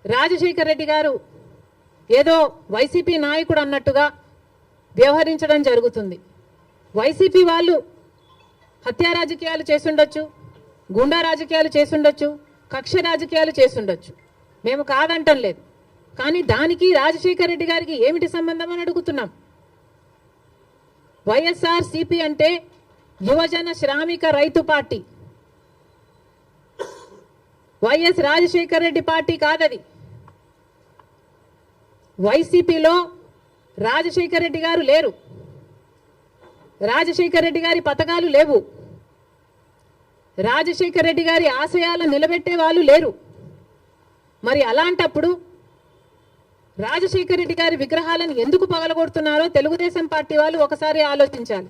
రాజశేఖర్ రెడ్డి గారు ఏదో వైసీపీ నాయకుడు అన్నట్టుగా వ్యవహరించడం జరుగుతుంది. వైసీపీ వాళ్ళు హత్యా రాజకీయాలు చేసుండొచ్చు, గుండా రాజకీయాలు చేసుండొచ్చు, కక్ష రాజకీయాలు చేసుండొచ్చు, మేము కాదంటం లేదు. కానీ దానికి రాజశేఖర్ రెడ్డి గారికి ఏమిటి సంబంధం అని అడుగుతున్నాం. వైఎస్ఆర్ సిపి అంటే యువజన శ్రామిక రైతు party, YS Rajasekhar Reddy party కాదది. వైసీపీలో రాజశేఖర్ రెడ్డి గారు లేరు, రాజశేఖర్ రెడ్డి గారి పథకాలు లేవు, రాజశేఖర్ రెడ్డి గారి ఆశయాలను నిలబెట్టే వాళ్ళు లేరు. మరి అలాంటప్పుడు రాజశేఖర్ రెడ్డి గారి విగ్రహాలను ఎందుకు పగలగొడుతున్నారో తెలుగుదేశం పార్టీ వాళ్ళు ఒకసారి ఆలోచించాలి.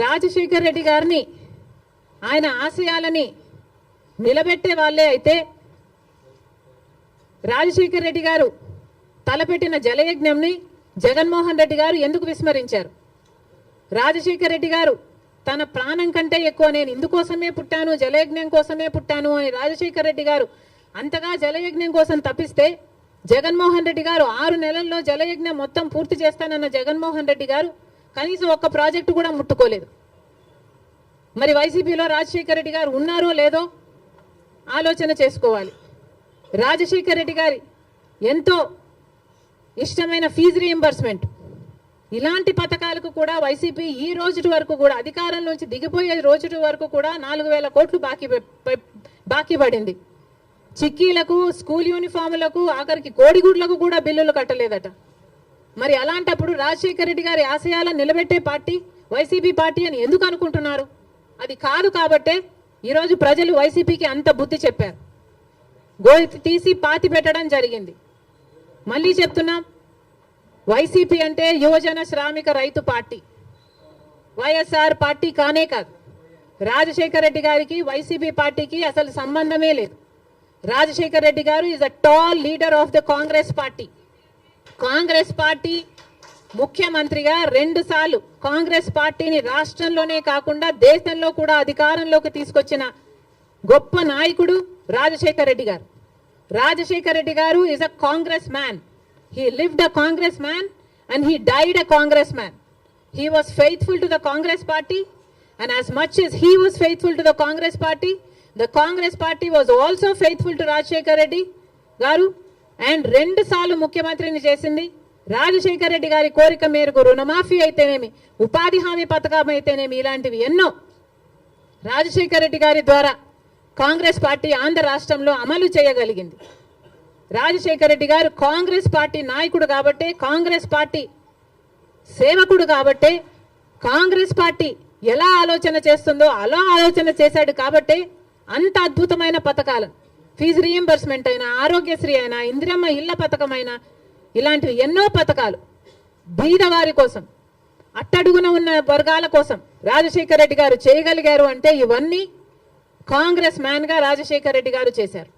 రాజశేఖర్ రెడ్డి గారిని, ఆయన ఆశయాలని నిలబెట్టే వాళ్ళే అయితే రాజశేఖర్ రెడ్డి గారు తలపెట్టిన జలయజ్ఞంని జగన్మోహన్ రెడ్డి గారు ఎందుకు విస్మరించారు? రాజశేఖర్ రెడ్డి గారు తన ప్రాణం కంటే ఎక్కువ నేను ఇందుకోసమే పుట్టాను, జలయజ్ఞం కోసమే పుట్టాను అని రాజశేఖర్ రెడ్డి గారు అంతగా జలయజ్ఞం కోసం తప్పిస్తే, జగన్మోహన్ రెడ్డి గారు 6 నెలల్లో జలయజ్ఞం మొత్తం పూర్తి చేస్తానన్న జగన్మోహన్ రెడ్డి గారు కనీసం ఒక్క ప్రాజెక్టు కూడా ముట్టుకోలేదు. మరి వైసీపీలో రాజశేఖర్ రెడ్డి గారు ఉన్నారో లేదో ఆలోచన చేసుకోవాలి. రాజశేఖర్ రెడ్డి గారి ఎంతో ఇష్టమైన ఫీజు రీయింబర్స్మెంట్, ఇలాంటి పథకాలకు కూడా వైసీపీ ఈ రోజు వరకు కూడా అధికారంలోంచి దిగిపోయే రోజు వరకు కూడా 4,000 కోట్లు బాకీ పడింది. చిక్కీలకు, స్కూల్ యూనిఫాములకు, ఆఖరికి కోడిగుడ్లకు కూడా బిల్లులు కట్టలేదట. మరి అలాంటప్పుడు రాజశేఖర్ రెడ్డి గారి ఆశయాలను నిలబెట్టే పార్టీ వైసీపీ పార్టీ అని ఎందుకు అనుకుంటున్నారు? అది కాదు కాబట్టే ఈరోజు ప్రజలు వైసీపీకి అంత బుద్ధి చెప్పారు, గోతి తీసి పాతి పెట్టడం జరిగింది. మళ్ళీ చెప్తున్నాం, వైసీపీ అంటే యువజన శ్రామిక రైతు పార్టీ, వైఎస్ఆర్ పార్టీ కానే కాదు. రాజశేఖర్ రెడ్డి గారికి వైసీపీ పార్టీకి అసలు సంబంధమే లేదు. రాజశేఖర్ రెడ్డి గారు is a tall leader of the Congress party. Congress party ముఖ్యమంత్రిగా 2 సార్లు కాంగ్రెస్ పార్టీని రాష్ట్రంలోనే కాకుండా దేశంలో కూడా అధికారంలోకి తీసుకొచ్చిన గొప్ప నాయకుడు రాజశేఖర్ రెడ్డి గారు. రాజశేఖర్ రెడ్డి గారు is a Congress man. He lived a Congress man and he died a Congress man. He was faithful to the Congress party, and as much as he was faithful to the Congress party was also faithful to Rajasekhar Reddy గారు. And 2 సార్లు ముఖ్యమంత్రిని చేసింది రాజశేఖర్ రెడ్డి గారి కోరిక మేరకు. రుణమాఫీ అయితేనేమి, ఉపాధి హామీ పథకం అయితేనేమి, ఇలాంటివి ఎన్నో రాజశేఖర్ రెడ్డి గారి ద్వారా కాంగ్రెస్ పార్టీ ఆంధ్ర రాష్ట్రంలో అమలు చేయగలిగింది. రాజశేఖర్ రెడ్డి గారు కాంగ్రెస్ పార్టీ నాయకుడు కాబట్టే, కాంగ్రెస్ పార్టీ సేవకుడు కాబట్టే, కాంగ్రెస్ పార్టీ ఎలా ఆలోచన చేస్తుందో అలా ఆలోచన చేశాడు కాబట్టే అంత అద్భుతమైన పథకాలు, ఫీజు రీయింబర్స్మెంట్ అయినా, ఆరోగ్యశ్రీ అయినా, ఇందిరమ్మ ఇళ్ల పథకం అయినా, ఇలాంటివి ఎన్నో పథకాలు బీదవారి కోసం, అట్టడుగున ఉన్న వర్గాల కోసం రాజశేఖర్ రెడ్డి గారు చేయగలిగారు అంటే ఇవన్నీ కాంగ్రెస్ మ్యాన్గా రాజశేఖర్ రెడ్డి గారు చేశారు.